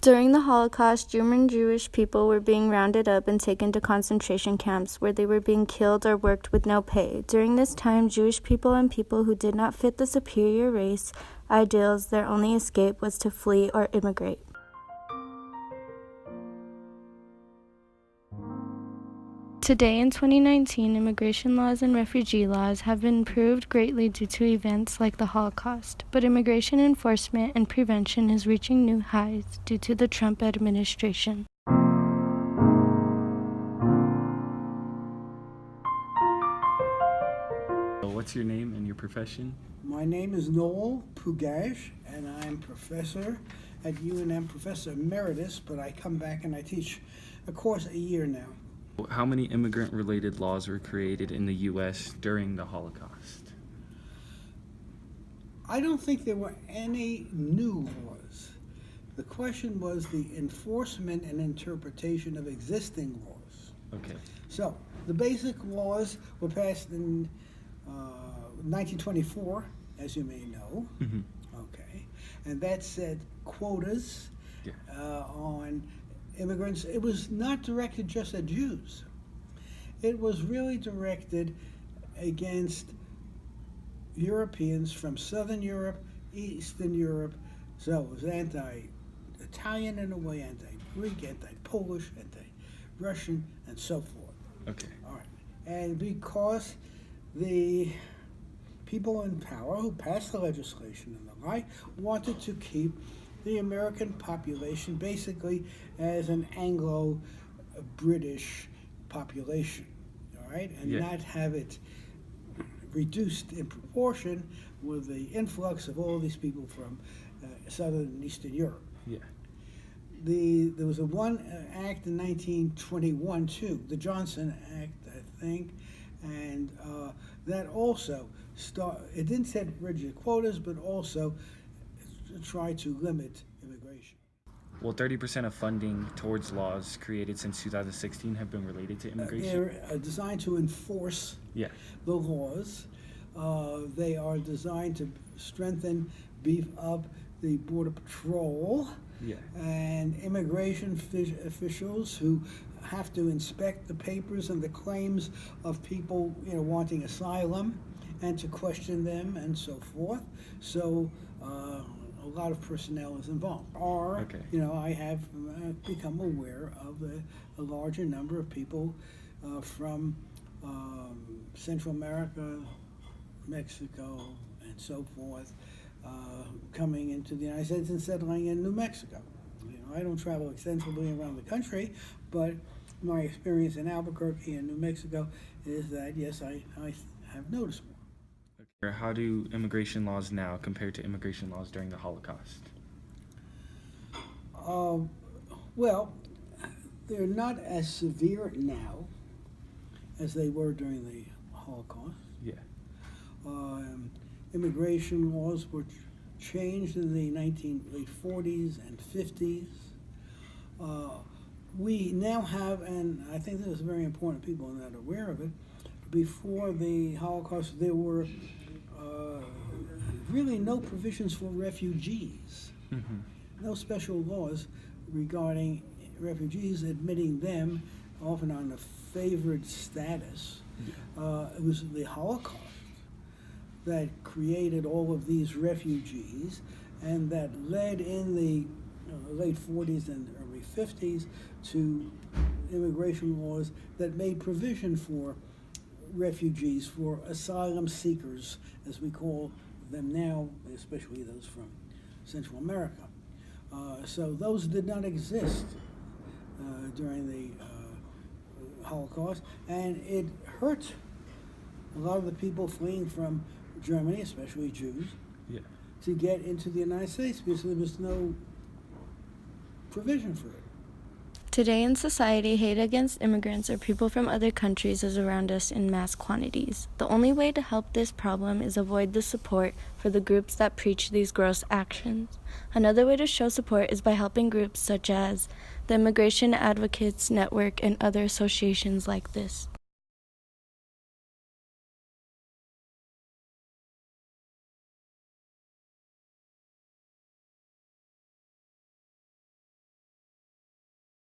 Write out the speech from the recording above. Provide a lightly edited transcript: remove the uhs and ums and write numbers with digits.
During the Holocaust, German Jewish people were being rounded up and taken to concentration camps where they were being killed or worked with no pay. During this time, Jewish people and people who did not fit the superior race ideals, their only escape was to flee or immigrate. Today in 2019, immigration laws and refugee laws have been improved greatly due to events like the Holocaust, but immigration enforcement and prevention is reaching new highs due to the Trump administration. What's your name and your profession? My name is Noel Pugash, and I'm professor at UNM, Professor Emeritus, but I come back and I teach a course a year now. How many immigrant-related laws were created in the U.S. during the Holocaust? I don't think there were any new laws. The question was the enforcement and interpretation of existing laws. Okay. So, the basic laws were passed in 1924, as you may know. Mm-hmm. Okay. And that said quotas on immigrants. It was not directed just at Jews. It was really directed against Europeans from Southern Europe, Eastern Europe. So it was anti-Italian in a way, anti-Greek, anti-Polish, anti-Russian, and so forth. Okay. All right. And because the people in power who passed the legislation and the like wanted to keep the American population basically as an Anglo-British population, all right, and not have it reduced in proportion with the influx of all these people from Southern and Eastern Europe. Yeah. There was one act in 1921 too, the Johnson Act, I think, and that also it didn't set rigid quotas, but also try to limit immigration. Well, 30% of funding towards laws created since 2016 have been related to immigration. They're designed to enforce the laws. They are designed to strengthen, beef up the Border Patrol and immigration officials who have to inspect the papers and the claims of people, wanting asylum, and to question them and so forth. So a lot of personnel is involved. I have become aware of a larger number of people from Central America, Mexico, and so forth, coming into the United States and settling in New Mexico. I don't travel extensively around the country, but my experience in Albuquerque and New Mexico is that, yes, I have noticed more. How do immigration laws now compare to immigration laws during the Holocaust? Well, they're not as severe now as they were during the Holocaust. Yeah. Immigration laws were changed in the late 40s and 50s. We now have, and I think this is very important, people are not aware of it, before the Holocaust there were really no provisions for refugees. Mm-hmm. No special laws regarding refugees, admitting them often on a favored status. It was the Holocaust that created all of these refugees, and that led in the late 40s and early 50s to immigration laws that made provision for refugees, for asylum seekers, as we call them now, especially those from Central America. So those did not exist during the Holocaust, and it hurt a lot of the people fleeing from Germany, especially Jews, to get into the United States because there was no provision for it. Today in society, hate against immigrants or people from other countries is around us in mass quantities. The only way to help this problem is avoid the support for the groups that preach these gross actions. Another way to show support is by helping groups such as the Immigration Advocates Network and other associations like this.